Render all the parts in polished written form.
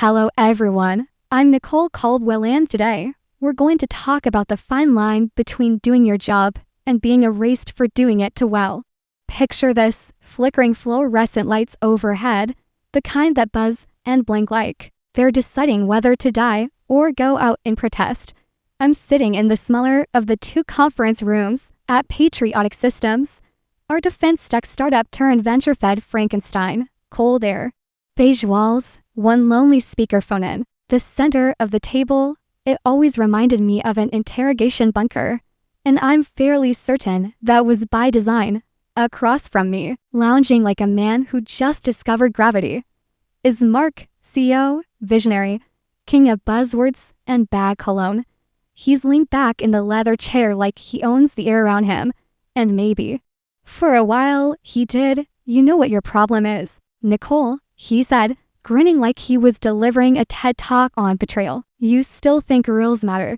Hello everyone, I'm Nicole Caldwell and today, we're going to talk about the fine line between doing your job and being erased for doing it too well. Picture this, flickering fluorescent lights overhead, the kind that buzz and blink like they're deciding whether to die or go out in protest. I'm sitting in the smaller of the two conference rooms at Patriotic Systems, our defense tech startup turned venture-fed Frankenstein. Cold air, beige walls, one lonely speakerphone in the center of the table. It always reminded me of an interrogation bunker, and I'm fairly certain that was by design. Across from me, lounging like a man who just discovered gravity, is Mark, CEO, visionary, king of buzzwords and bad cologne. He's leaned back in the leather chair like he owns the air around him, and maybe, for a while, he did. You know what your problem is, Nicole, he said, grinning like he was delivering a TED Talk on betrayal. You still think rules matter.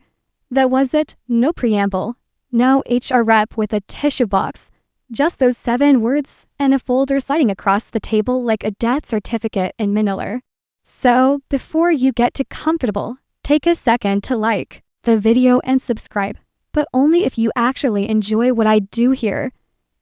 That was it, no preamble. No HR rep with a tissue box. Just those 7 words and a folder sliding across the table like a death certificate in Manila. So, before you get too comfortable, take a second to like the video and subscribe, but only if you actually enjoy what I do here.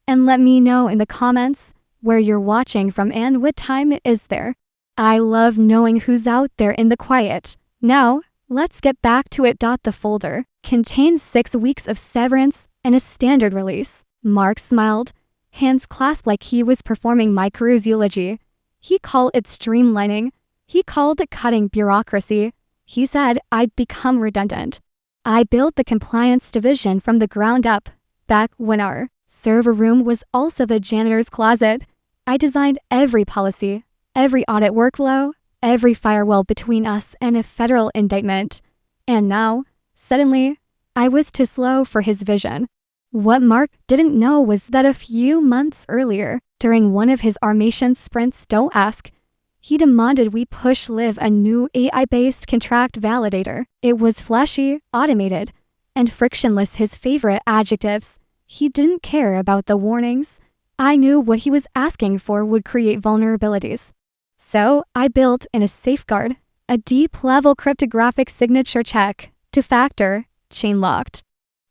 And let me know in the comments where you're watching from and what time it is there. I love knowing who's out there in the quiet. Now, let's get back to it. The folder contains 6 weeks of severance and a standard release. Mark smiled, hands clasped like he was performing my career's eulogy. He called it streamlining. He called it cutting bureaucracy. He said I'd become redundant. I built the compliance division from the ground up, back when our server room was also the janitor's closet. I designed every policy, every audit workflow, every firewall between us and a federal indictment. And now, suddenly, I was too slow for his vision. What Mark didn't know was that a few months earlier, during one of his Armation sprints, don't ask, he demanded we push live a new AI-based contract validator. It was flashy, automated, and frictionless, his favorite adjectives. He didn't care about the warnings. I knew what he was asking for would create vulnerabilities. So I built in a safeguard, a deep-level cryptographic signature check, two-factor, chain-locked,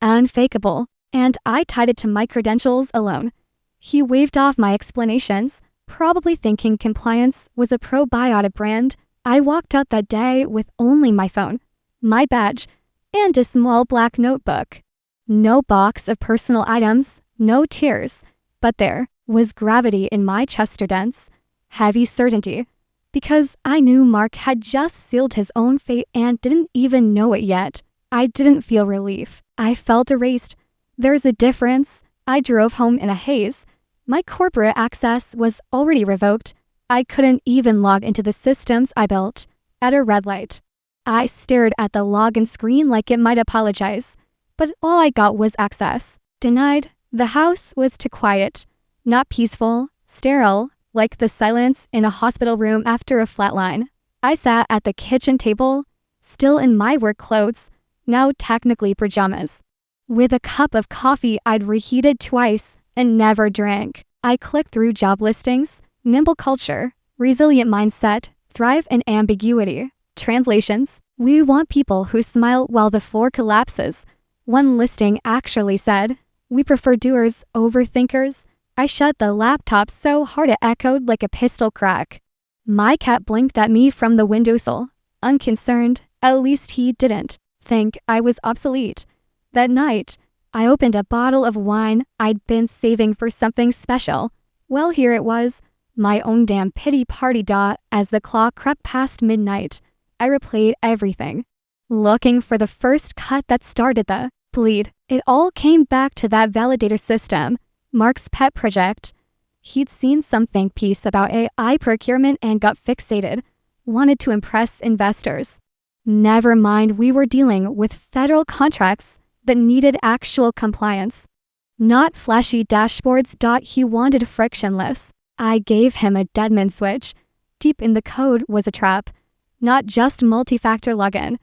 unfakeable, and I tied it to my credentials alone. He waved off my explanations, probably thinking compliance was a probiotic brand. I walked out that day with only my phone, my badge, and a small black notebook. No box of personal items, no tears, but there was gravity in my chest, dense, heavy certainty, because I knew Mark had just sealed his own fate and didn't even know it yet. I didn't feel relief. I felt erased. There's a difference. I drove home in a haze. My corporate access was already revoked. I couldn't even log into the systems I built. At a red light, I stared at the login screen like it might apologize. But all I got was access. Denied. The house was too quiet. Not peaceful, sterile, like the silence in a hospital room after a flatline. I sat at the kitchen table, still in my work clothes, now technically pajamas, with a cup of coffee I'd reheated twice and never drank. I clicked through job listings, nimble culture, resilient mindset, thrive in ambiguity, translations. We want people who smile while the floor collapses. One listing actually said, we prefer doers over thinkers. I shut the laptop so hard it echoed like a pistol crack. My cat blinked at me from the windowsill, unconcerned. At least he didn't think I was obsolete. That night, I opened a bottle of wine I'd been saving for something special. Well, here it was, my own damn pity party. As the clock crept past midnight, I replayed everything, looking for the first cut that started the bleed. It all came back to that validator system, Mark's pet project. He'd seen some think piece about AI procurement and got fixated, wanted to impress investors. Never mind, we were dealing with federal contracts that needed actual compliance, not flashy dashboards. He wanted frictionless. I gave him a deadman switch. Deep in the code was a trap, not just multi-factor login,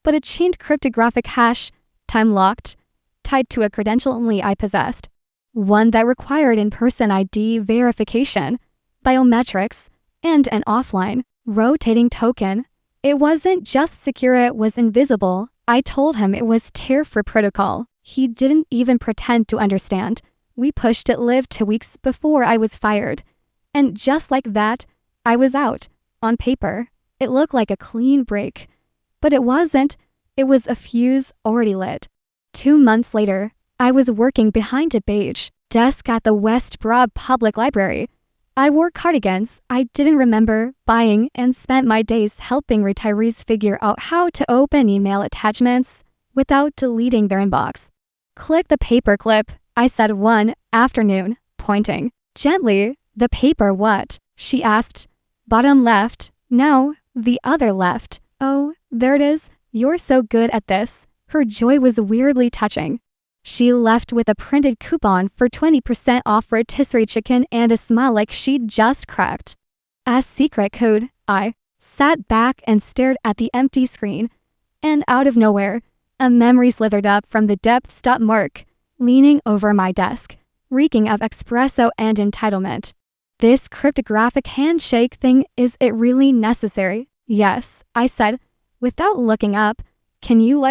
but a chained cryptographic hash, time-locked, tied to a credential only I possessed. One that required in-person ID verification, biometrics, and an offline, rotating token. It wasn't just secure, it was invisible. I told him it was tier for protocol. He didn't even pretend to understand. We pushed it live 2 weeks before I was fired. And just like that, I was out. On paper, it looked like a clean break. But it wasn't. It was a fuse already lit. 2 months later, I was working behind a beige desk at the West Broad Public Library. I wore cardigans I didn't remember buying and spent my days helping retirees figure out how to open email attachments without deleting their inbox. Click the paperclip, I said one afternoon, pointing. Gently, the paper what? She asked. Bottom left. No, the other left. Oh, there it is. You're so good at this. Her joy was weirdly touching. She left with a printed coupon for 20% off rotisserie chicken and a smile like she'd just cracked. As secret code, I sat back and stared at the empty screen. And out of nowhere, a memory slithered up from the depths. Mark, leaning over my desk, reeking of espresso and entitlement. This cryptographic handshake thing, is it really necessary? Yes, I said, without looking up. Can you,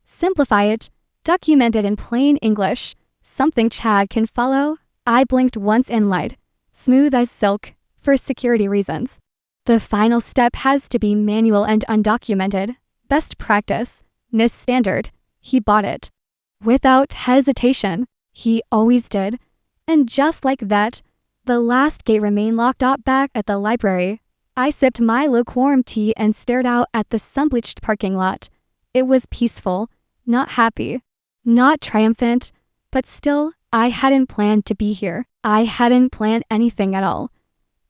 simplify it? Documented in plain English. Something Chad can follow? I blinked once and lied. Smooth as silk, for security reasons. The final step has to be manual and undocumented. Best practice. NIST standard. He bought it. Without hesitation. He always did. And just like that, the last gate remained locked up back at the library. I sipped my lukewarm tea and stared out at the sun-bleached parking lot. It was peaceful, not happy, not triumphant, but still, I hadn't planned to be here. I hadn't planned anything at all.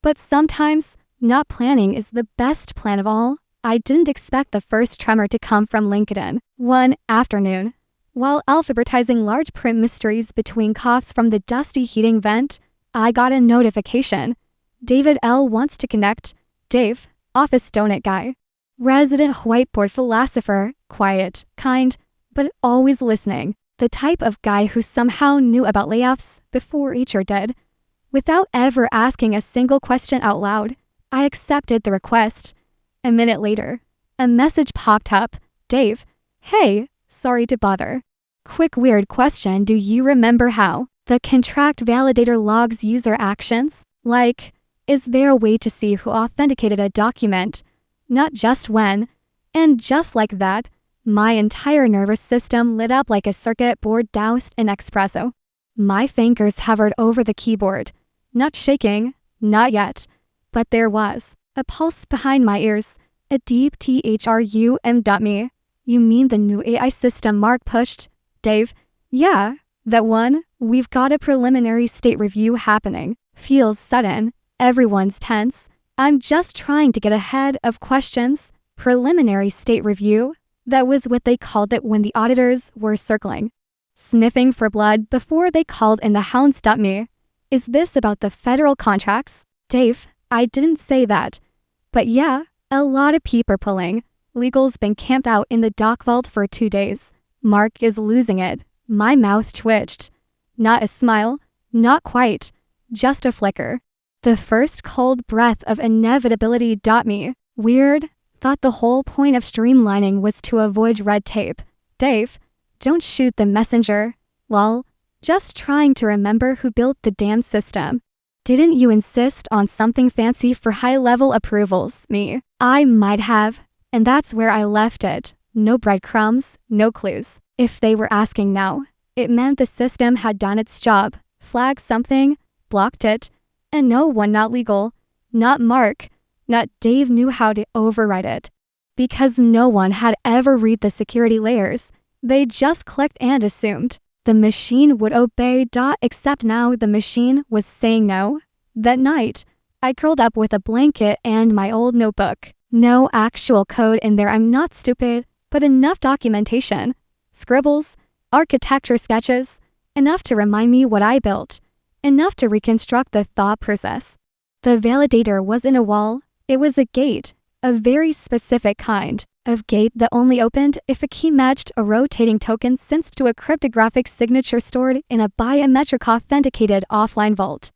But sometimes, not planning is the best plan of all. I didn't expect the first tremor to come from LinkedIn. One afternoon, while alphabetizing large print mysteries between coughs from the dusty heating vent, I got a notification. David L. wants to connect. Dave, office donut guy. Resident whiteboard philosopher, quiet, kind, but always listening. The type of guy who somehow knew about layoffs before HR did. Without ever asking a single question out loud, I accepted the request. A minute later, a message popped up. Dave, hey, sorry to bother. Quick weird question, do you remember how the contract validator logs user actions? Is there a way to see who authenticated a document? Not just when. And just like that, my entire nervous system lit up like a circuit board doused in espresso. My fingers hovered over the keyboard. Not shaking, not yet. But there was a pulse behind my ears. A deep THRUM.me. You mean the new AI system Mark pushed? Dave, yeah, that one. We've got a preliminary state review happening. Feels sudden. Everyone's tense. I'm just trying to get ahead of questions. Preliminary state review? That was what they called it when the auditors were circling. Sniffing for blood before they called in the hounds.me. Is this about the federal contracts? Dave, I didn't say that. But yeah, a lot of people are pulling. Legal's been camped out in the dock vault for 2 days. Mark is losing it. My mouth twitched. Not a smile, not quite, just a flicker. The first cold breath of inevitability.me. Weird. Thought the whole point of streamlining was to avoid red tape. Dave, don't shoot the messenger. Lol. Just trying to remember who built the damn system. Didn't you insist on something fancy for high-level approvals? Me. I might have. And that's where I left it. No breadcrumbs, no clues. If they were asking now, it meant the system had done its job. Flagged something, blocked it, and no one, not legal, not Mark, not Dave, knew how to override it. Because no one had ever read the security layers. They just clicked and assumed the machine would obey. Except now the machine was saying no. That night, I curled up with a blanket and my old notebook. No actual code in there, I'm not stupid, but enough documentation. Scribbles, architecture sketches, enough to remind me what I built. Enough to reconstruct the thought process. The validator wasn't a wall, it was a gate, a very specific kind of gate that only opened if a key matched a rotating token synced to a cryptographic signature stored in a biometric authenticated offline vault.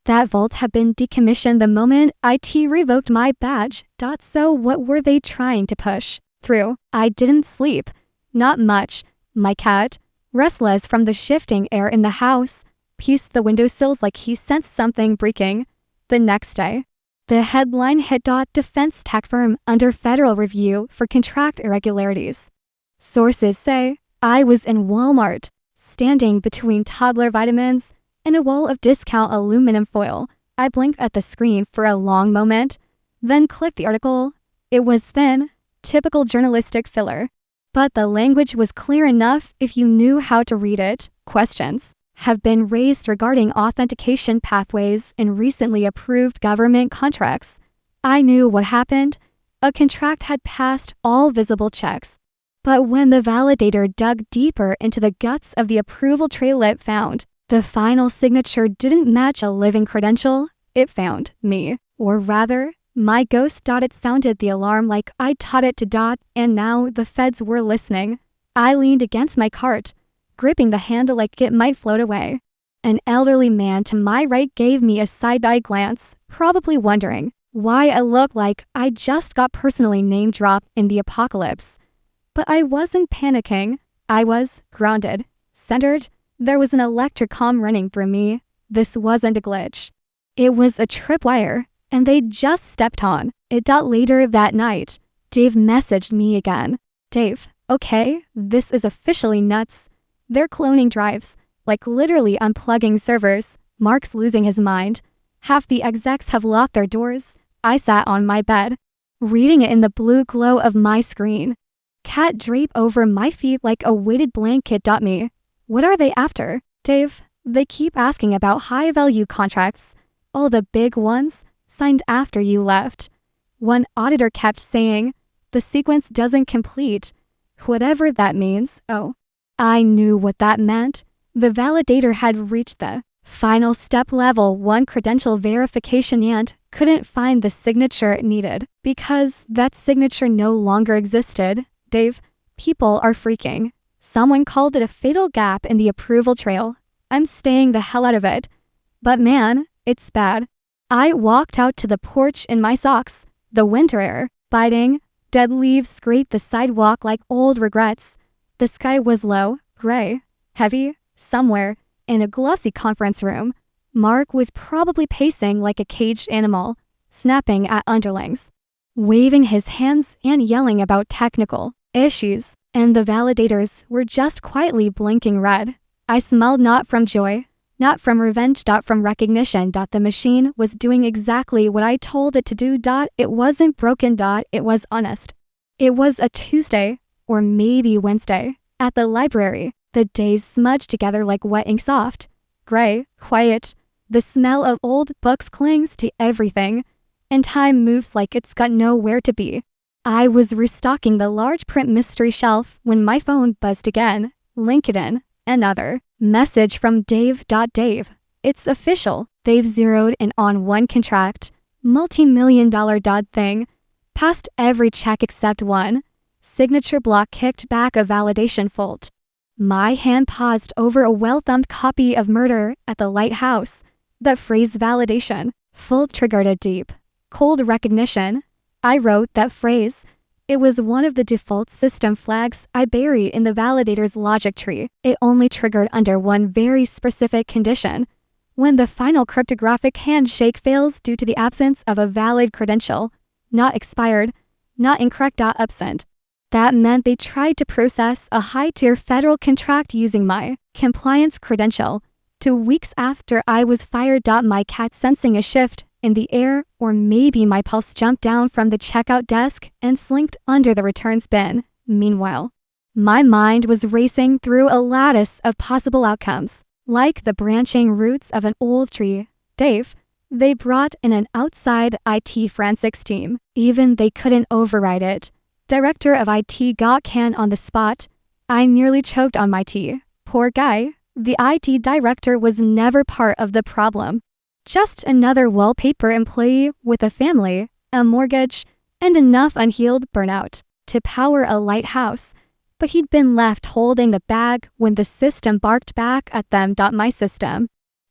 That vault had been decommissioned the moment IT revoked my badge. So what were they trying to push through? I didn't sleep. Not much. My cat, restless from the shifting air in the house, paced the windowsills like he sensed something breaking. The next day, the headline hit. Defense tech firm under federal review for contract irregularities. Sources say I was in Walmart, standing between toddler vitamins and a wall of discount aluminum foil. I blinked at the screen for a long moment, then clicked the article. It was thin, typical journalistic filler, but the language was clear enough if you knew how to read it. Questions have been raised regarding authentication pathways in recently approved government contracts. I knew what happened. A contract had passed all visible checks. But when the validator dug deeper into the guts of the approval trail, it found the final signature didn't match a living credential. It found me, or rather, my ghost. It sounded the alarm like I taught it to. And now the feds were listening. I leaned against my cart, gripping the handle like it might float away. An elderly man to my right gave me a side-eye glance, probably wondering why I looked like I just got personally name-dropped in the apocalypse. But I wasn't panicking. I was grounded, centered. There was an electric comm running through me. This wasn't a glitch. It was a tripwire, and they'd just stepped on it. Later that night, Dave messaged me again. Dave, okay, this is officially nuts. They're cloning drives, like literally unplugging servers. Mark's losing his mind. Half the execs have locked their doors. I sat on my bed, reading it in the blue glow of my screen. Cat drape over my feet like a weighted blanket. Me. What are they after? Dave, they keep asking about high-value contracts. All the big ones, signed after you left. One auditor kept saying, the sequence doesn't complete. Whatever that means. Oh, I knew what that meant. The validator had reached the final step, level 1 credential verification, and couldn't find the signature it needed because that signature no longer existed. Dave, people are freaking. Someone called it a fatal gap in the approval trail. I'm staying the hell out of it. But man, it's bad. I walked out to the porch in my socks. The winter air, biting, dead leaves scraped the sidewalk like old regrets. The sky was low, gray, heavy. Somewhere, in a glossy conference room, Mark was probably pacing like a caged animal, snapping at underlings, waving his hands and yelling about technical issues, and the validators were just quietly blinking red. I smiled, not from joy, not from revenge, from recognition. The machine was doing exactly what I told it to do. It wasn't broken. It was honest. It was a Tuesday, or maybe Wednesday, at the library. The days smudged together like wet ink, soft, gray, quiet. The smell of old books clings to everything, and time moves like it's got nowhere to be. I was restocking the large print mystery shelf when my phone buzzed again. LinkedIn, another message from Dave. Dave, it's official. They've zeroed in on one contract, multi-million-dollar thing, passed every check except one. Signature block kicked back a validation fault. My hand paused over a well-thumbed copy of Murder at the Lighthouse. That phrase, validation, full, triggered a deep, cold recognition. I wrote that phrase. It was one of the default system flags I buried in the validator's logic tree. It only triggered under one very specific condition: when the final cryptographic handshake fails due to the absence of a valid credential. Not expired, not incorrect. Absent. That meant they tried to process a high-tier federal contract using my compliance credential. 2 weeks after I was fired. My cat, sensing a shift in the air, or maybe my pulse, jumped down from the checkout desk and slinked under the returns bin. Meanwhile, my mind was racing through a lattice of possible outcomes, like the branching roots of an old tree. Dave, they brought in an outside IT forensics team. Even they couldn't override it. Director of IT got canned on the spot. I nearly choked on my tea. Poor guy. The IT director was never part of the problem. Just another wallpaper employee with a family, a mortgage, and enough unhealed burnout to power a lighthouse. But he'd been left holding the bag when the system barked back at them. My system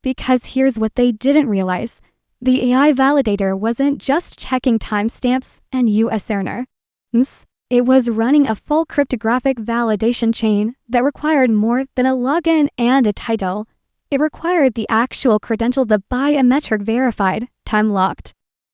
Because here's what they didn't realize. The AI validator wasn't just checking timestamps and USRNR. It was running a full cryptographic validation chain that required more than a login and a title. It required the actual credential, the biometric verified, time-locked,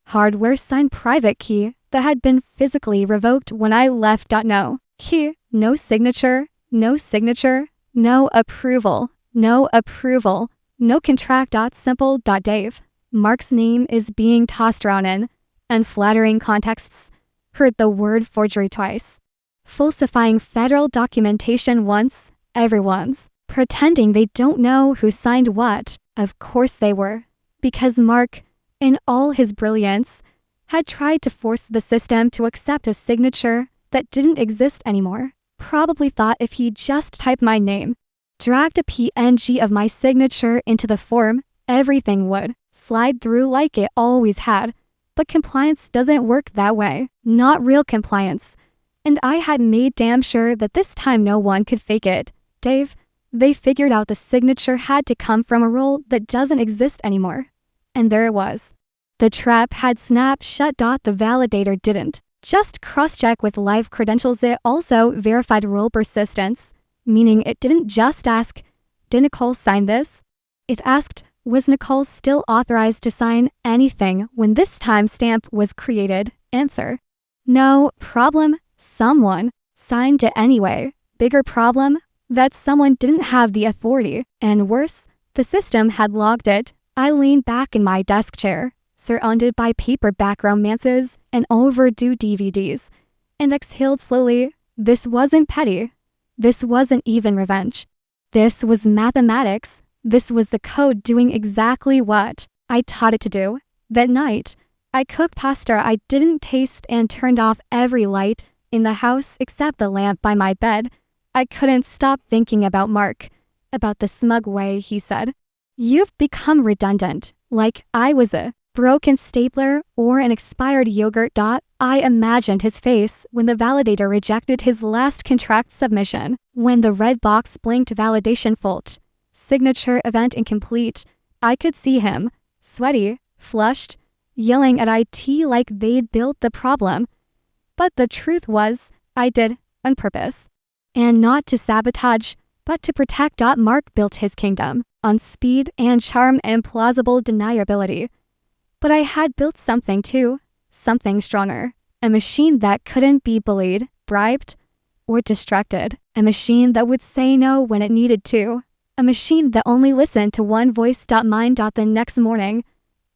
hardware-signed private key that had been physically revoked when I left. No key, no signature, no approval, no contract. Simple. Dave. Mark's name is being tossed around in unflattering contexts. Heard the word forgery twice. Falsifying federal documentation once. Everyone's pretending they don't know who signed what. Of course they were. Because Mark, in all his brilliance, had tried to force the system to accept a signature that didn't exist anymore. Probably thought if he just typed my name, dragged a PNG of my signature into the form, everything would slide through like it always had. But compliance doesn't work that way. Not real compliance. And I had made damn sure that this time no one could fake it. Dave, they figured out the signature had to come from a role that doesn't exist anymore. And there it was. The trap had snapped shut. The validator didn't just cross-check with live credentials, it also verified role persistence, meaning it didn't just ask, did Nicole sign this? It asked, was Nicole still authorized to sign anything when this timestamp was created? Answer, no. Problem, someone signed it anyway. Bigger problem, that someone didn't have the authority. And worse, the system had logged it. I leaned back in my desk chair, surrounded by paperback romances and overdue DVDs, and exhaled slowly. This wasn't petty. This wasn't even revenge. This was mathematics. This was the code doing exactly what I taught it to do. That night, I cooked pasta I didn't taste and turned off every light in the house except the lamp by my bed. I couldn't stop thinking about Mark, about the smug way he said, "You've become redundant," like I was a broken stapler or an expired yogurt. I imagined his face when the validator rejected his last contract submission, when the red box blinked validation fault, signature event incomplete. I could see him, sweaty, flushed, yelling at IT like they'd built the problem. But the truth was, I did, on purpose. And not to sabotage, but to protect. Mark built his kingdom on speed and charm and plausible deniability. But I had built something too, something stronger. A machine that couldn't be bullied, bribed, or distracted. A machine that would say no when it needed to. A machine that only listened to one voice. Mine. The next morning,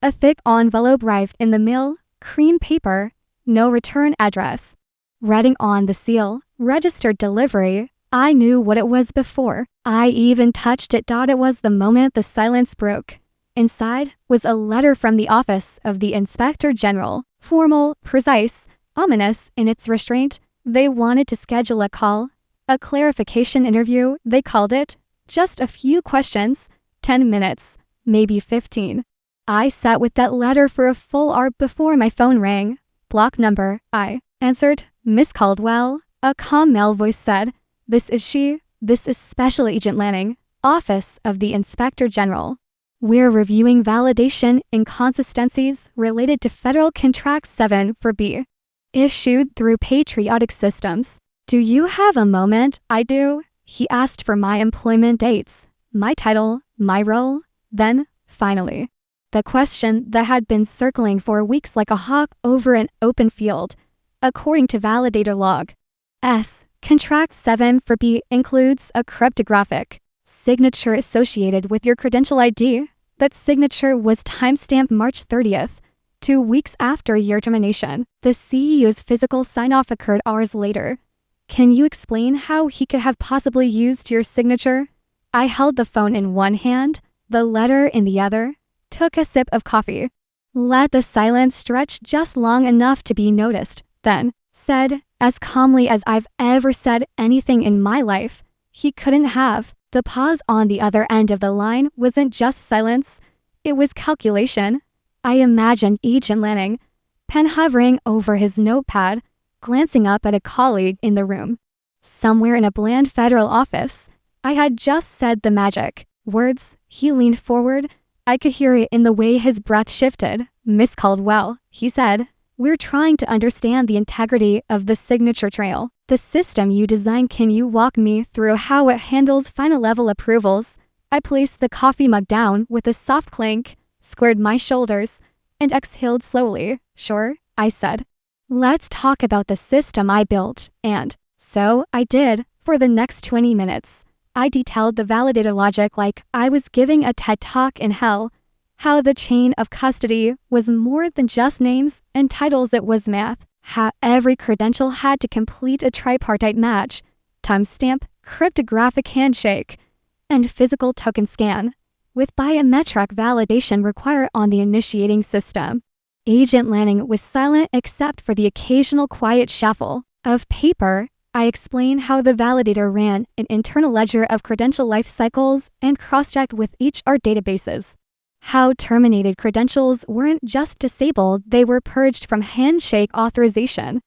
a thick envelope arrived in the mail, cream paper, no return address. Writing on the seal, registered delivery. I knew what it was before I even touched it. It was the moment the silence broke. Inside was a letter from the office of the Inspector General, formal, precise, ominous in its restraint. They wanted to schedule a call, a clarification interview, they called it. Just a few questions, 10 minutes, maybe 15. I sat with that letter for a full hour before my phone rang. Block number, I answered. Miss Caldwell, a calm male voice said. This is she. This is Special Agent Lanning, Office of the Inspector General. We're reviewing validation inconsistencies related to Federal Contract 7 for B, issued through Patriotic Systems. Do you have a moment? I do. He asked for my employment dates, my title, my role. Then, finally, the question that had been circling for weeks like a hawk over an open field. According to validator log, Contract 7 for B includes a cryptographic signature associated with your credential ID. That signature was timestamped March 30th, 2 weeks after your termination. The CEO's physical sign-off occurred hours later. Can you explain how he could have possibly used your signature? I held the phone in one hand, the letter in the other, took a sip of coffee, let the silence stretch just long enough to be noticed, then said, as calmly as I've ever said anything in my life, he couldn't have. The pause on the other end of the line wasn't just silence, it was calculation. I imagined Agent Lanning, pen hovering over his notepad, glancing up at a colleague in the room. Somewhere in a bland federal office, I had just said the magic words. He leaned forward, I could hear it in the way his breath shifted. Miss Caldwell, he said, we're trying to understand the integrity of the signature trail. The system you designed, can you walk me through how it handles final level approvals? I placed the coffee mug down with a soft clink, squared my shoulders, and exhaled slowly. Sure, I said. Let's talk about the system I built. And so I did. For the next 20 minutes, I detailed the validator logic like I was giving a TED talk in hell. How the chain of custody was more than just names and titles, it was math. How every credential had to complete a tripartite match, timestamp, cryptographic handshake, and physical token scan, with biometric validation required on the initiating system. Agent Lanning was silent except for the occasional quiet shuffle of paper. I explained how the validator ran an internal ledger of credential life cycles and cross-checked with each our databases. How terminated credentials weren't just disabled, they were purged from handshake authorization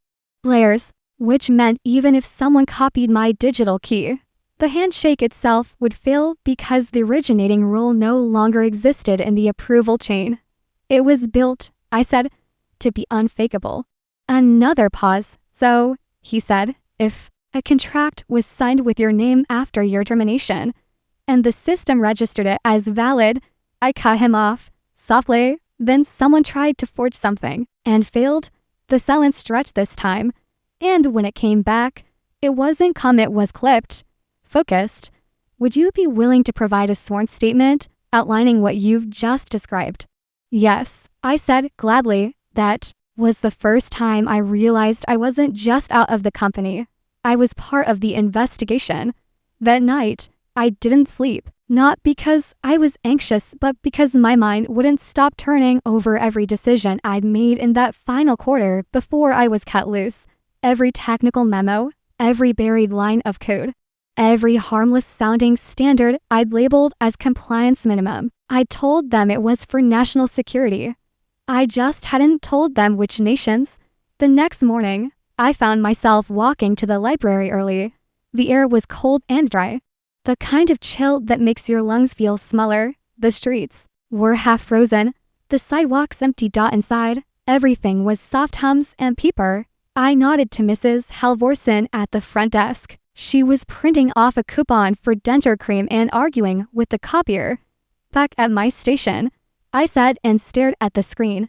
layers, which meant even if someone copied my digital key, the handshake itself would fail because the originating rule no longer existed in the approval chain. It was built, I said, to be unfakeable. Another pause. So, he said, if a contract was signed with your name after your termination, and the system registered it as valid, I cut him off, softly. Then someone tried to forge something, and failed. The silence stretched this time, and when it came back, it wasn't calm, it was clipped, focused. Would you be willing to provide a sworn statement outlining what you've just described? Yes, I said gladly. That was the first time I realized I wasn't just out of the company. I was part of the investigation. That night, I didn't sleep. Not because I was anxious, but because my mind wouldn't stop turning over every decision I'd made in that final quarter before I was cut loose. Every technical memo, every buried line of code, every harmless-sounding standard I'd labeled as compliance minimum. I told them it was for national security. I just hadn't told them which nations. The next morning, I found myself walking to the library early. The air was cold and dry. The kind of chill that makes your lungs feel smaller. The streets were half frozen. The sidewalks empty. Inside, everything was soft hums and paper. I nodded to Mrs. Halvorsen at the front desk. She was printing off a coupon for denture cream and arguing with the copier. Back at my station, I said and stared at the screen,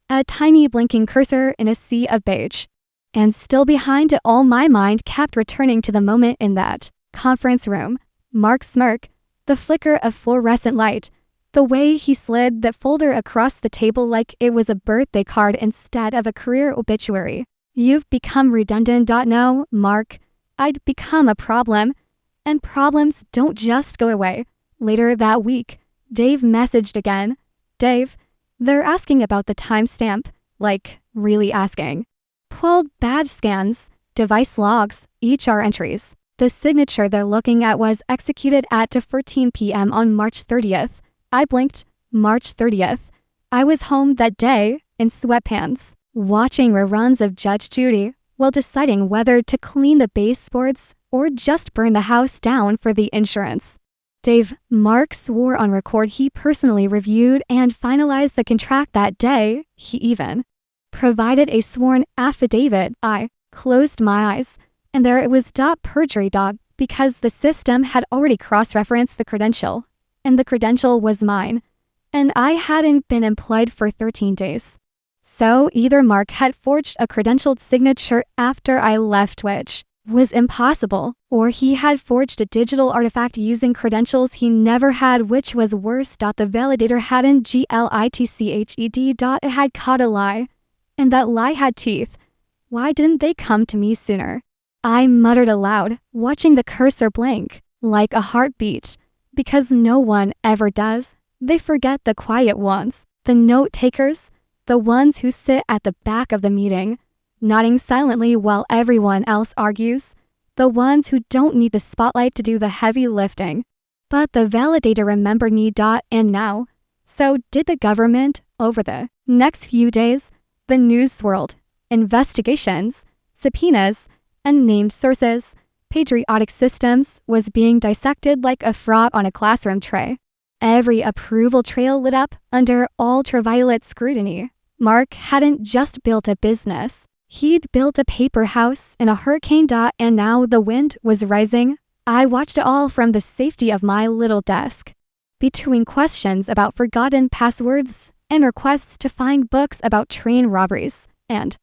a tiny blinking cursor in a sea of beige. And still behind it all, my mind kept returning to the moment in that conference room. Mark's smirk, the flicker of fluorescent light, the way he slid that folder across the table like it was a birthday card instead of a career obituary. You've become redundant. No, Mark, I'd become a problem. And problems don't just go away. Later that week, Dave messaged again. Dave, they're asking about the timestamp. Like, really asking. 12 badge scans, device logs, HR entries. The signature they're looking at was executed at 2:14 p.m. on March 30th. I blinked. March 30th. I was home that day, in sweatpants, watching reruns of Judge Judy, while deciding whether to clean the baseboards or just burn the house down for the insurance. Dave, Mark swore on record he personally reviewed and finalized the contract that day. He even provided a sworn affidavit. I closed my eyes. And there it was. Perjury. Because the system had already cross-referenced the credential. And the credential was mine. And I hadn't been employed for 13 days. So either Mark had forged a credentialed signature after I left, which was impossible, or he had forged a digital artifact using credentials he never had, which was worse. The validator hadn't glitched. It had caught a lie. And that lie had teeth. Why didn't they come to me sooner? I muttered aloud, watching the cursor blink, like a heartbeat. Because no one ever does. They forget the quiet ones, the note-takers, the ones who sit at the back of the meeting, nodding silently while everyone else argues, the ones who don't need the spotlight to do the heavy lifting. But the validator remembered me. And now, so did the government. Over the next few days, the news swirled. Investigations, subpoenas, unnamed sources, patriotic systems was being dissected like a frog on a classroom tray. Every approval trail lit up under ultraviolet scrutiny. Mark hadn't just built a business. He'd built a paper house in a hurricane. And now the wind was rising. I watched it all from the safety of my little desk. Between questions about forgotten passwords and requests to find books about train robberies. And,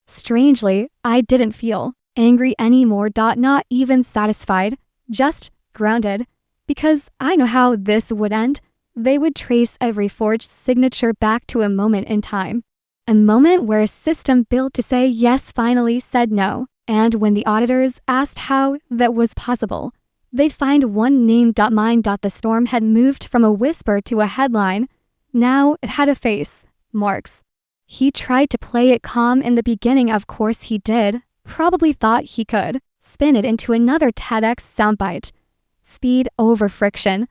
strangely, I didn't feel angry anymore. Not even satisfied, just grounded. Because I know how this would end. They would trace every forged signature back to a moment in time. A moment where a system built to say yes finally said no. And when the auditors asked how that was possible, they'd find one name. Mine. The storm had moved from a whisper to a headline. Now it had a face. Mark's. He tried to play it calm in the beginning. Of course he did. Probably thought he could spin it into another TEDx soundbite. Speed over friction.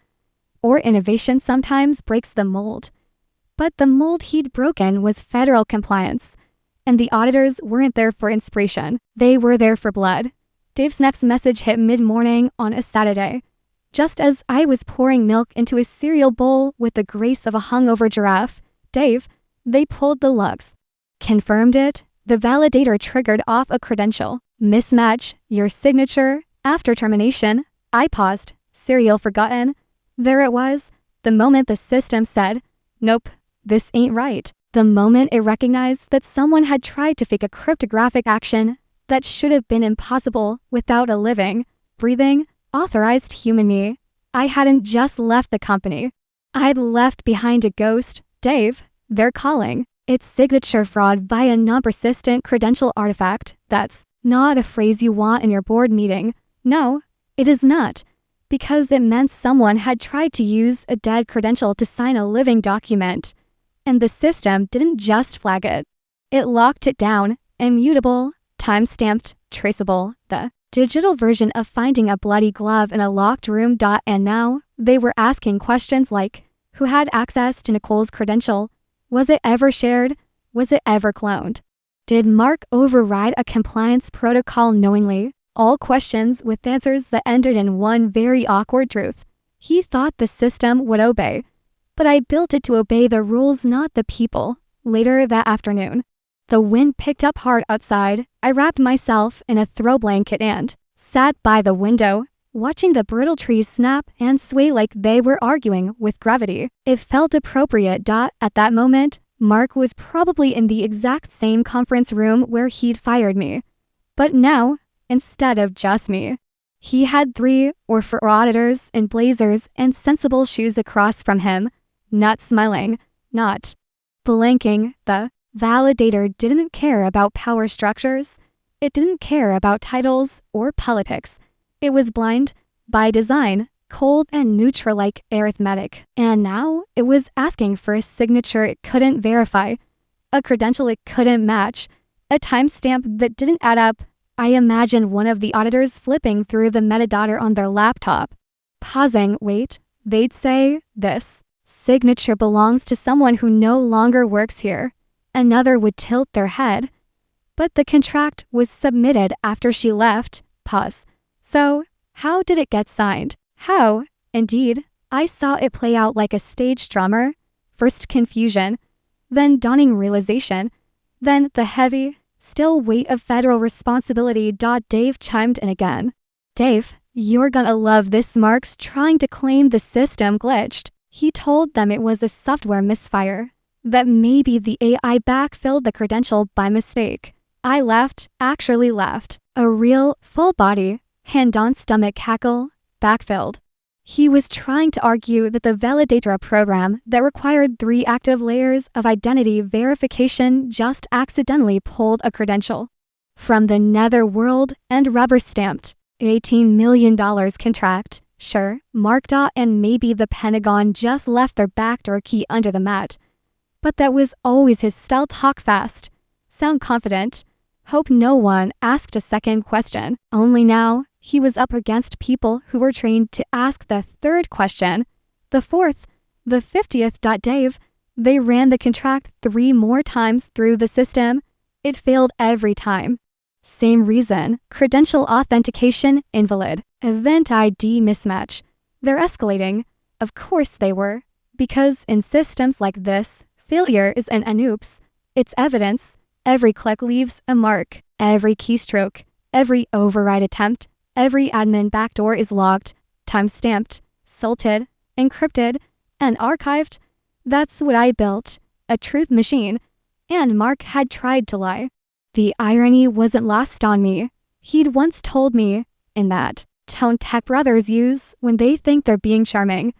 Or innovation sometimes breaks the mold. But the mold he'd broken was federal compliance. And the auditors weren't there for inspiration. They were there for blood. Dave's next message hit mid-morning on a Saturday. Just as I was pouring milk into a cereal bowl with the grace of a hungover giraffe. Dave, they pulled the lugs. Confirmed it. The validator triggered off a credential. Mismatch, your signature. After termination, I paused. Cereal forgotten. There it was. The moment the system said, nope, this ain't right. The moment it recognized that someone had tried to fake a cryptographic action that should have been impossible without a living, breathing, authorized human me. I hadn't just left the company. I'd left behind a ghost. Dave, they're calling. It's signature fraud via non-persistent credential artifact. That's not a phrase you want in your board meeting. No, it is not. Because it meant someone had tried to use a dead credential to sign a living document. And the system didn't just flag it. It locked it down, immutable, time-stamped, traceable, the digital version of finding a bloody glove in a locked room. And now, they were asking questions like, who had access to Nicole's credential? Was it ever shared? Was it ever cloned? Did Mark override a compliance protocol knowingly? All questions with answers that ended in one very awkward truth. He thought the system would obey. But I built it to obey the rules, not the people. Later that afternoon, the wind picked up hard outside. I wrapped myself in a throw blanket and sat by the window, watching the brittle trees snap and sway like they were arguing with gravity. It felt appropriate. At that moment, Mark was probably in the exact same conference room where he'd fired me. But now, instead of just me, he had 3 or 4 auditors in blazers and sensible shoes across from him, not smiling, not blinking. The validator didn't care about power structures. It didn't care about titles or politics. It was blind, by design, cold and neutral like arithmetic. And now it was asking for a signature it couldn't verify, a credential it couldn't match, a timestamp that didn't add up. I imagined one of the auditors flipping through the metadata on their laptop, pausing. Wait, they'd say, this signature belongs to someone who no longer works here. Another would tilt their head. But the contract was submitted after she left. Pause. So, how did it get signed? How? Indeed, I saw it play out like a stage drama. First confusion, then dawning realization, then the heavy, still weight of federal responsibility. Dave chimed in again. Dave, you're gonna love this. Mark's trying to claim the system glitched. He told them it was a software misfire, that maybe the AI backfilled the credential by mistake. I laughed, actually laughed. A real, full-body, hand-on-stomach cackle, backfilled. He was trying to argue that the validator program that required 3 active layers of identity verification just accidentally pulled a credential from the netherworld and rubber-stamped $18 million contract. Sure, Mark. And maybe the Pentagon just left their backdoor key under the mat. But that was always his style. Talk fast, sound confident, hope no one asked a second question. Only now, he was up against people who were trained to ask the 3rd question, the 4th, the 50th. Dave, they ran the contract 3 more times through the system. It failed every time. Same reason, credential authentication invalid, event ID mismatch. They're escalating. Of course they were. Because in systems like this, failure isn't an oops. It's evidence. Every click leaves a mark. Every keystroke, every override attempt, every admin backdoor is logged, time-stamped, salted, encrypted, and archived. That's what I built, a truth machine. And Mark had tried to lie. The irony wasn't lost on me. He'd once told me, in that tone tech brothers use when they think they're being charming,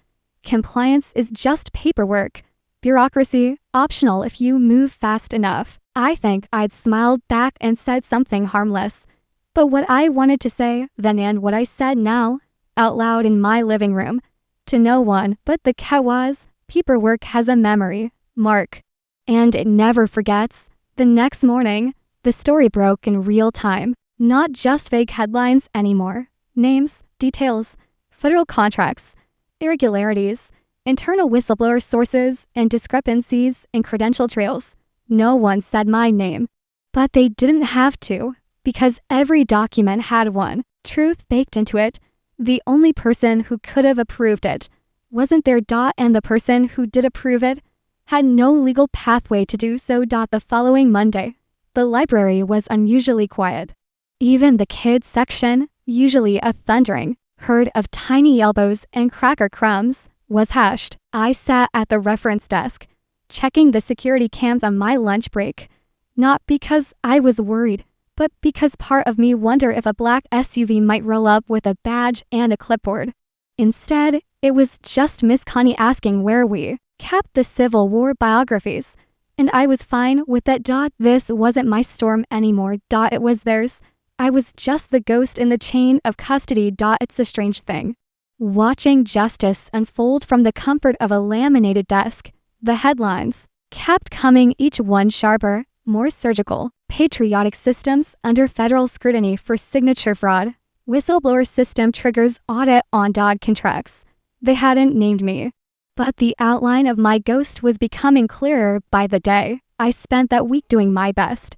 compliance is just paperwork. Bureaucracy, optional if you move fast enough. I think I'd smiled back and said something harmless. But what I wanted to say then and what I said now, out loud in my living room, to no one but the cat was, paperwork has a memory, Mark. And it never forgets. The next morning, the story broke in real time. Not just vague headlines anymore. Names, details, federal contracts, irregularities, internal whistleblower sources, and discrepancies in credential trails. No one said my name. But they didn't have to, because every document had one, truth baked into it. The only person who could have approved it wasn't there. And the person who did approve it had no legal pathway to do so. The following Monday, the library was unusually quiet. Even the kids section, usually a thundering herd of tiny elbows and cracker crumbs, was hushed. I sat at the reference desk, checking the security cams on my lunch break. Not because I was worried, but because part of me wondered if a black SUV might roll up with a badge and a clipboard. Instead, it was just Miss Connie asking where we kept the Civil War biographies. And I was fine with that. This wasn't my storm anymore. It was theirs. I was just the ghost in the chain of custody. It's a strange thing. Watching justice unfold from the comfort of a laminated desk, the headlines kept coming, each one sharper, more surgical. Patriotic systems under federal scrutiny for signature fraud. Whistleblower system triggers audit on contracts. They hadn't named me. But the outline of my ghost was becoming clearer by the day. I spent that week doing my best.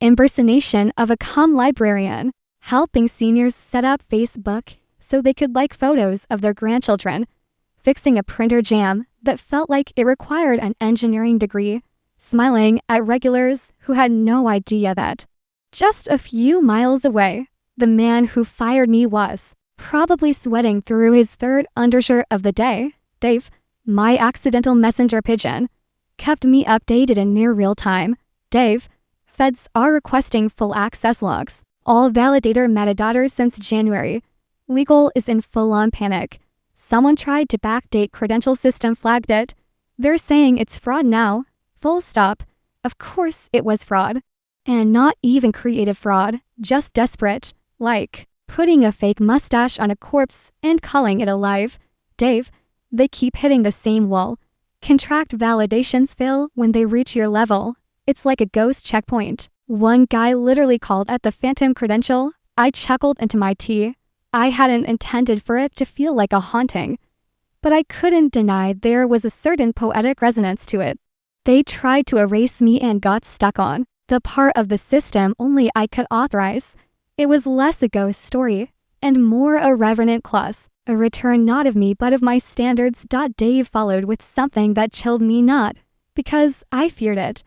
Impersonation of a calm librarian, helping seniors set up Facebook so they could like photos of their grandchildren, fixing a printer jam that felt like it required an engineering degree, smiling at regulars who had no idea that just a few miles away, the man who fired me was probably sweating through his third undershirt of the day. Dave, my accidental messenger pigeon, kept me updated in near real time. Dave, feds are requesting full access logs, all validator metadata since January. Legal is in full-on panic. Someone tried to backdate credential system, flagged it. They're saying it's fraud now. Full stop. Of course it was fraud. And not even creative fraud, just desperate, like putting a fake mustache on a corpse and calling it alive. Dave, they keep hitting the same wall. Contract validations fail when they reach your level. It's like a ghost checkpoint. One guy literally called at the phantom credential. I chuckled into my tea. I hadn't intended for it to feel like a haunting, but I couldn't deny there was a certain poetic resonance to it. They tried to erase me and got stuck on the part of the system only I could authorize. It was less a ghost story and more a revenant clause, a return not of me but of my standards. Dave followed with something that chilled me, not because I feared it,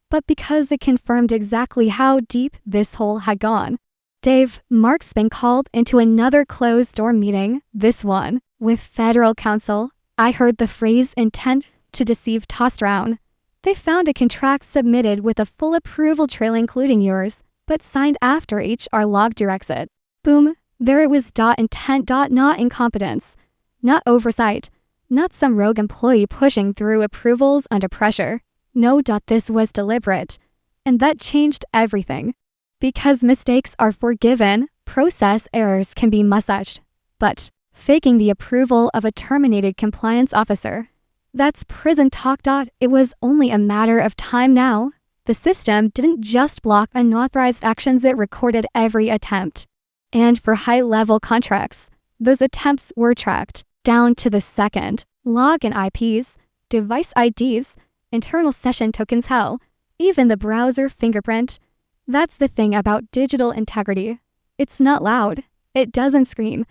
but because it confirmed exactly how deep this hole had gone. Dave, Mark's been called into another closed-door meeting, this one, with federal counsel. I heard the phrase intent to deceive tossed around. They found a contract submitted with a full approval trail including yours, but signed after HR log directs it. Boom, there it was. Intent. Not incompetence, not oversight, not some rogue employee pushing through approvals under pressure. No. This was deliberate, and that changed everything. Because mistakes are forgiven, process errors can be massaged. But faking the approval of a terminated compliance officer, that's prison talk. It was only a matter of time now. The system didn't just block unauthorized actions, it recorded every attempt. And for high-level contracts, those attempts were tracked down to the second. Login IPs, device IDs, internal session tokens, hell, even the browser fingerprint. That's the thing about digital integrity. It's not loud, it doesn't scream,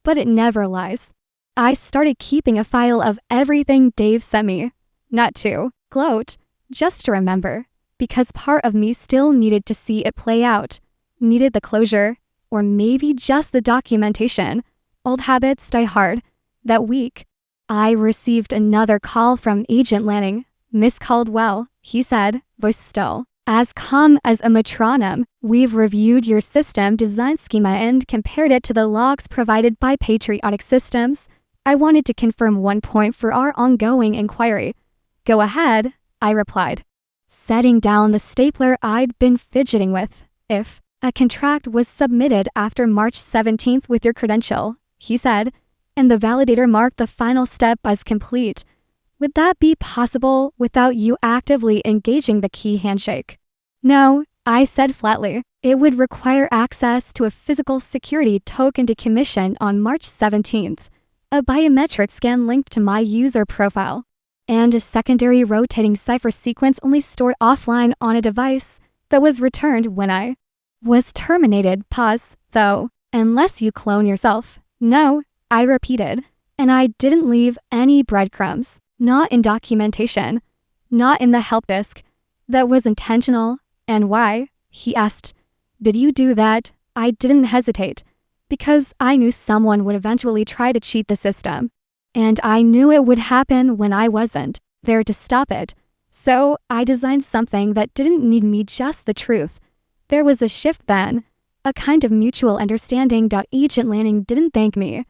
but it never lies. I started keeping a file of everything Dave sent me. Not to gloat, just to remember. Because part of me still needed to see it play out. Needed the closure. Or maybe just the documentation. Old habits die hard. That week, I received another call from Agent Lanning. Miss Caldwell, he said, voice still as calm as a metronome. We've reviewed your system design schema and compared it to the logs provided by Patriotic Systems. I wanted to confirm one point for our ongoing inquiry. Go ahead, I replied, setting down the stapler I'd been fidgeting with. If a contract was submitted after March 17th with your credential, he said, and the validator marked the final step as complete, would that be possible without you actively engaging the key handshake? No, I said flatly. It would require access to a physical security token to commission on March 17th, a biometric scan linked to my user profile, and a secondary rotating cipher sequence only stored offline on a device that was returned when I was terminated. Pause, though, unless you clone yourself. No, I repeated, and I didn't leave any breadcrumbs. Not in documentation, not in the help desk. That was intentional. And why? He asked. Did you do that? I didn't hesitate, because I knew someone would eventually try to cheat the system. And I knew it would happen when I wasn't there to stop it. So I designed something that didn't need me, just the truth. There was a shift then, a kind of mutual understanding. Agent Lanning didn't thank me,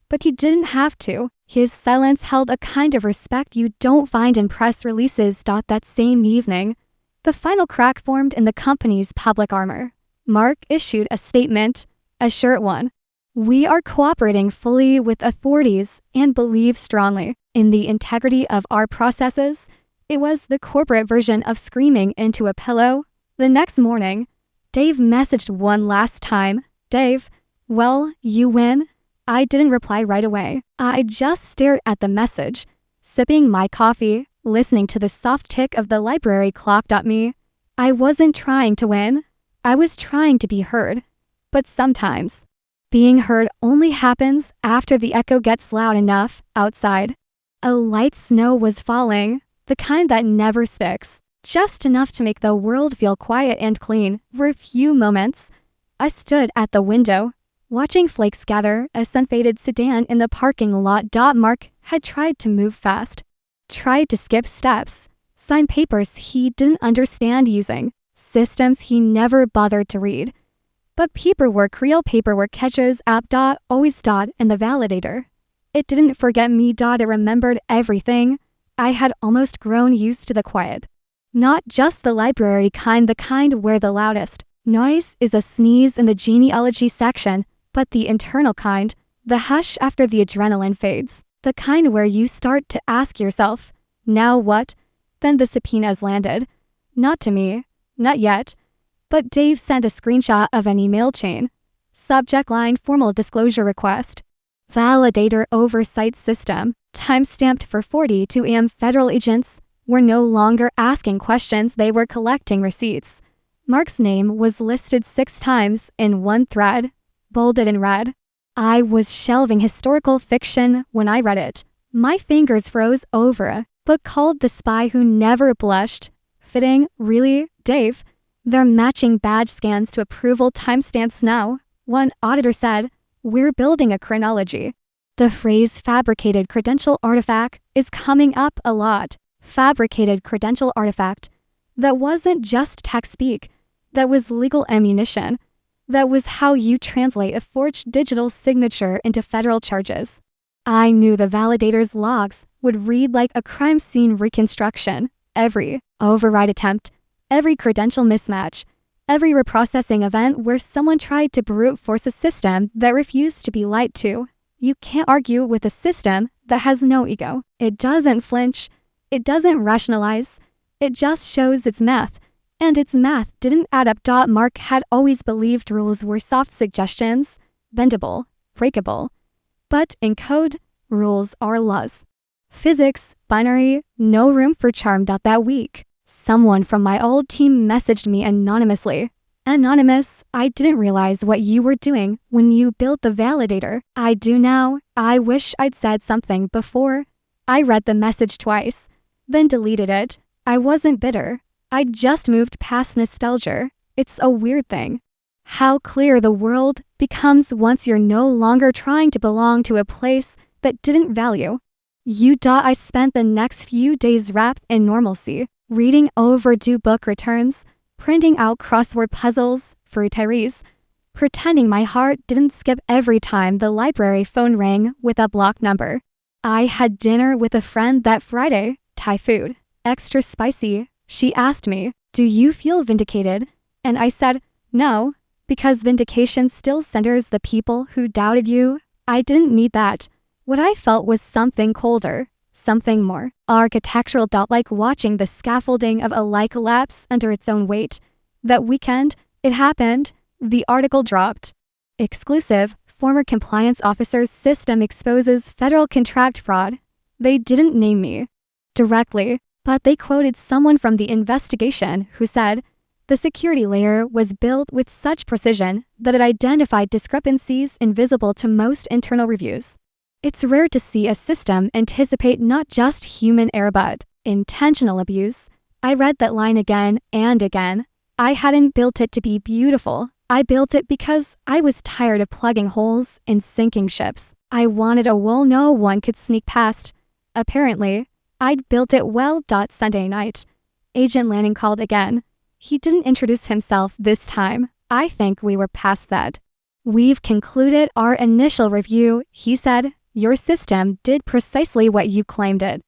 but he didn't have to. His silence held a kind of respect you don't find in press releases. That same evening, the final crack formed in the company's public armor. Mark issued a statement, a short one. We are cooperating fully with authorities and believe strongly in the integrity of our processes. It was the corporate version of screaming into a pillow. The next morning, Dave messaged one last time. Dave, well, you win. I didn't reply right away. I just stared at the message, sipping my coffee, listening to the soft tick of the library clock. Me. I wasn't trying to win. I was trying to be heard. But sometimes, being heard only happens after the echo gets loud enough. Outside, a light snow was falling, the kind that never sticks, just enough to make the world feel quiet and clean. For a few moments, I stood at the window, watching flakes gather. A sun-faded sedan in the parking lot. Mark had tried to move fast, tried to skip steps, sign papers he didn't understand using, systems he never bothered to read. But paperwork, real paperwork, catches app. Always. And the validator. It didn't forget me. It remembered everything. I had almost grown used to the quiet. Not just the library kind, the kind where the loudest noise is a sneeze in the genealogy section, but the internal kind, the hush after the adrenaline fades, the kind where you start to ask yourself, now what? Then the subpoenas landed. Not to me, not yet, but Dave sent a screenshot of an email chain. Subject line: formal disclosure request. Validator oversight system. Timestamped for 42 AM. Federal agents were no longer asking questions, they were collecting receipts. Mark's name was listed 6 times in one thread, bolded in red. I was shelving historical fiction when I read it. My fingers froze over a book called The Spy Who Never Blushed. Fitting, really, Dave? They're matching badge scans to approval timestamps now. One auditor said, we're building a chronology. The phrase fabricated credential artifact is coming up a lot. Fabricated credential artifact. That wasn't just tech speak. That was legal ammunition. That was how you translate a forged digital signature into federal charges. I knew the validator's logs would read like a crime scene reconstruction. Every override attempt, every credential mismatch, every reprocessing event where someone tried to brute force a system that refused to be lied to. You can't argue with a system that has no ego. It doesn't flinch. It doesn't rationalize. It just shows its math. And its math didn't add up. Mark had always believed rules were soft suggestions, bendable, breakable. But in code, rules are laws. Physics, binary, no room for charm. That week, someone from my old team messaged me anonymously. Anonymous, I didn't realize what you were doing when you built the validator. I do now. I wish I'd said something before. I read the message twice, then deleted it. I wasn't bitter. I'd just moved past nostalgia. It's a weird thing. How clear the world becomes once you're no longer trying to belong to a place that didn't value you. I spent the next few days wrapped in normalcy, reading overdue book returns, printing out crossword puzzles for retirees, pretending my heart didn't skip every time the library phone rang with a block number. I had dinner with a friend that Friday, Thai food, extra spicy. She asked me, "Do you feel vindicated?" And I said, "No, because vindication still centers the people who doubted you." I didn't need that. What I felt was something colder, something more architectural, like watching the scaffolding of a lie collapse under its own weight. That weekend, it happened. The article dropped. Exclusive, former compliance officer's system exposes federal contract fraud. They didn't name me directly, but they quoted someone from the investigation who said, the security layer was built with such precision that it identified discrepancies invisible to most internal reviews. It's rare to see a system anticipate not just human error but intentional abuse. I read that line again and again. I hadn't built it to be beautiful. I built it because I was tired of plugging holes in sinking ships. I wanted a wall no one could sneak past. Apparently, I'd built it well. Sunday night, Agent Lanning called again. He didn't introduce himself this time. I think we were past that. "We've concluded our initial review," he said. "Your system did precisely what you claimed it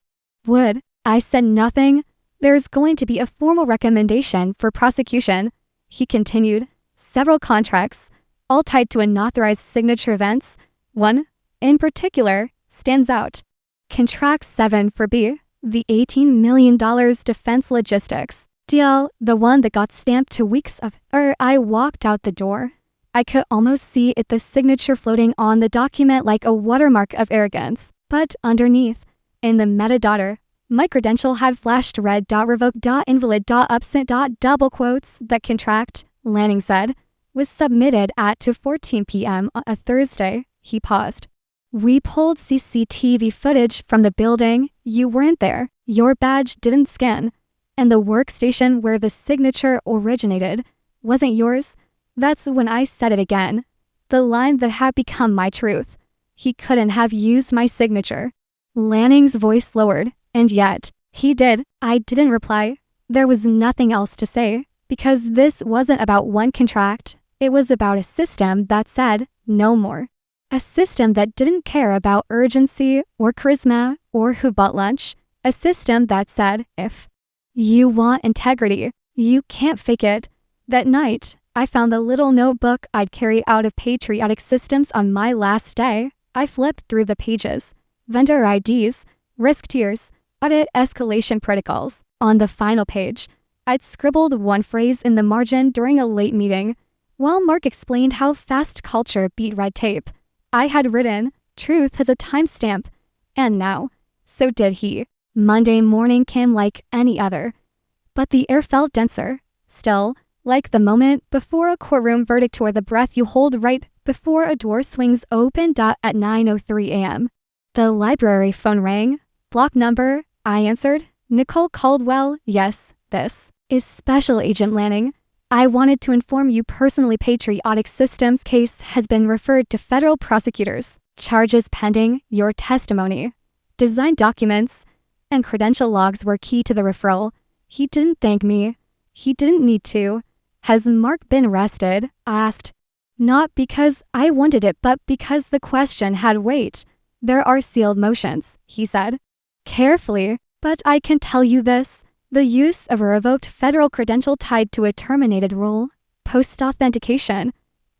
would." I said nothing. "There's going to be a formal recommendation for prosecution," he continued. "Several contracts, all tied to unauthorized signature events. One, in particular, stands out. Contract 7 for B, the $18 million defense logistics deal, the one that got stamped 2 weeks of." I walked out the door. I could almost see the signature floating on the document like a watermark of arrogance. But underneath, in the metadata, my credential had flashed red. "Revoke. Invalid. Absent. Double quotes. That contract," Lanning said, "was submitted at 2:14 p.m. on a Thursday." He paused. "We pulled CCTV footage from the building. You weren't there. Your badge didn't scan. And the workstation where the signature originated wasn't yours." That's when I said it again. The line that had become my truth. He couldn't have used my signature. Lanning's voice lowered, and yet, he did. I didn't reply. There was nothing else to say, because this wasn't about one contract. It was about a system that said, no more. A system that didn't care about urgency or charisma or who bought lunch. A system that said, if you want integrity, you can't fake it. That night, I found the little notebook I'd carried out of patriotic systems on my last day. I flipped through the pages. Vendor IDs, risk tiers, audit escalation protocols. On the final page, I'd scribbled one phrase in the margin during a late meeting. While Mark explained how fast culture beat red tape, I had written, "Truth has a timestamp." And now, so did he. Monday morning came like any other. But the air felt denser. Still, like the moment before a courtroom verdict or the breath you hold right before a door swings open. At 9:03 a.m., the library phone rang. "Block number," I answered. "Nicole Caldwell." "Yes, this is Special Agent Lanning. I wanted to inform you personally, Patriotic Systems case has been referred to federal prosecutors. Charges pending. Your testimony, design documents, and credential logs were key to the referral." He didn't thank me. He didn't need to. "Has Mark been arrested?" I asked. Not because I wanted it, but because the question had weight. "There are sealed motions," he said, carefully, "but I can tell you this. The use of a revoked federal credential tied to a terminated role, post-authentication,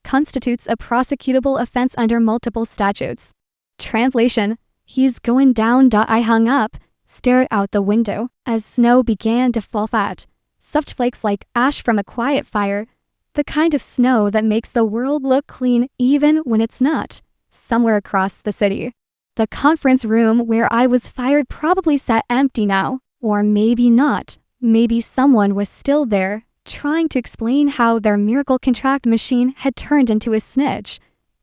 constitutes a prosecutable offense under multiple statutes." Translation: "He's going down." I hung up, stared out the window as snow began to fall fat. Soft flakes like ash from a quiet fire, the kind of snow that makes the world look clean even when it's not. Somewhere across the city, the conference room where I was fired probably sat empty now, or maybe not. Maybe someone was still there, trying to explain how their miracle contract machine had turned into a snitch.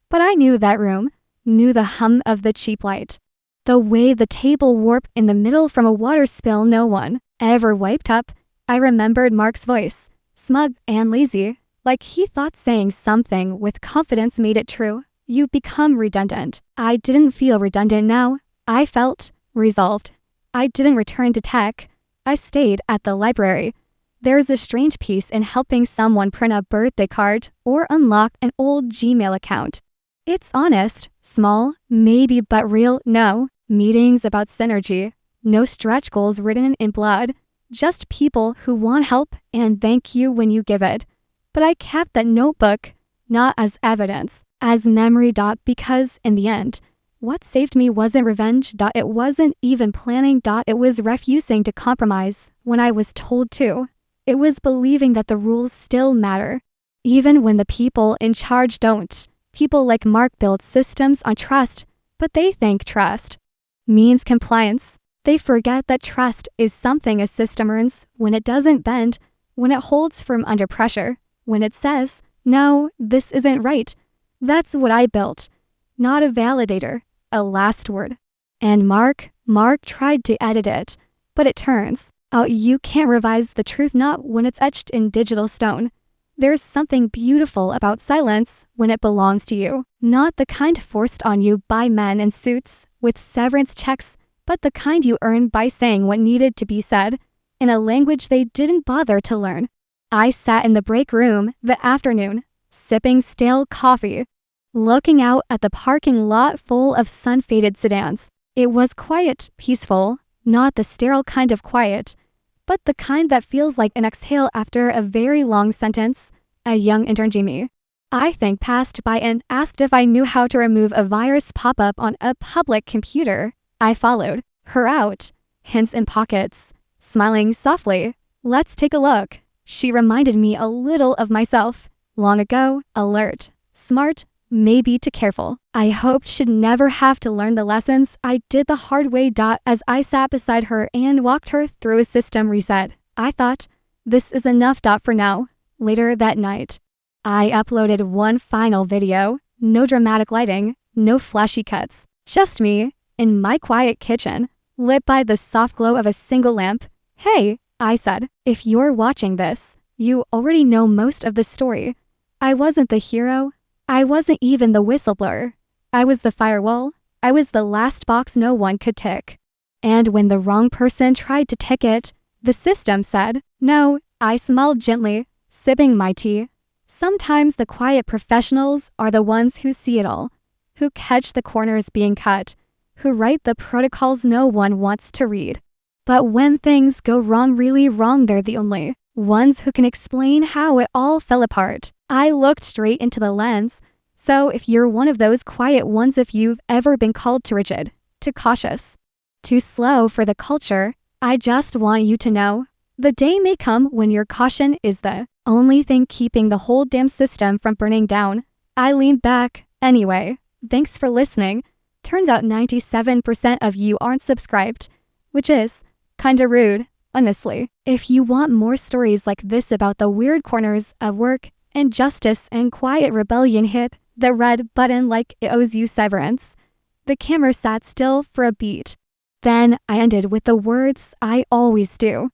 But I knew that room, knew the hum of the cheap light. The way the table warped in the middle from a water spill no one ever wiped up. I remembered Mark's voice, smug and lazy, like he thought saying something with confidence made it true. You become redundant. I didn't feel redundant now. I felt resolved. I didn't return to tech. I stayed at the library. There's a strange peace in helping someone print a birthday card or unlock an old Gmail account. It's honest, small, maybe but real. No meetings about synergy. No stretch goals written in blood. Just people who want help and thank you when you give it. But I kept that notebook, not as evidence, as memory. Because in the end, what saved me wasn't revenge. It wasn't even planning. It was refusing to compromise when I was told to. It was believing that the rules still matter, even when the people in charge don't. People like Mark build systems on trust, but they think trust means compliance. They forget that trust is something a system earns when it doesn't bend, when it holds firm under pressure, when it says, no, this isn't right. That's what I built. Not a validator, a last word. And Mark tried to edit it, but it turns out you can't revise the truth, not when it's etched in digital stone. There's something beautiful about silence when it belongs to you, not the kind forced on you by men in suits with severance checks, but the kind you earned by saying what needed to be said in a language they didn't bother to learn. I sat in the break room that afternoon, sipping stale coffee, looking out at the parking lot full of sun-faded sedans. It was quiet, peaceful, not the sterile kind of quiet, but the kind that feels like an exhale after a very long sentence. A young intern Jamie, I think, passed by and asked if I knew how to remove a virus pop-up on a public computer. I followed her out, hands in pockets, smiling softly. Let's take a look. She reminded me a little of myself. Long ago, alert, smart, maybe too careful. I hoped she'd never have to learn the lessons I did the hard way. As I sat beside her and walked her through a system reset, I thought, this is enough. For now. Later that night, I uploaded one final video. No dramatic lighting, no flashy cuts. Just me, in my quiet kitchen, lit by the soft glow of a single lamp. Hey, I said, if you're watching this, you already know most of the story. I wasn't the hero. I wasn't even the whistleblower. I was the firewall. I was the last box no one could tick. And when the wrong person tried to tick it, the system said, no. I smiled gently, sipping my tea. Sometimes the quiet professionals are the ones who see it all, who catch the corners being cut, who write the protocols no one wants to read. But when things go wrong, really wrong, they're the only ones who can explain how it all fell apart. I looked straight into the lens. So if you're one of those quiet ones, if you've ever been called too rigid, too cautious, too slow for the culture, I just want you to know, the day may come when your caution is the only thing keeping the whole damn system from burning down. I leaned back. Anyway, thanks for listening. Turns out 97% of you aren't subscribed, which is kinda rude, honestly. If you want more stories like this about the weird corners of work, injustice, and quiet rebellion, hit the red button like it owes you severance. The camera sat still for a beat. Then I ended with the words I always do.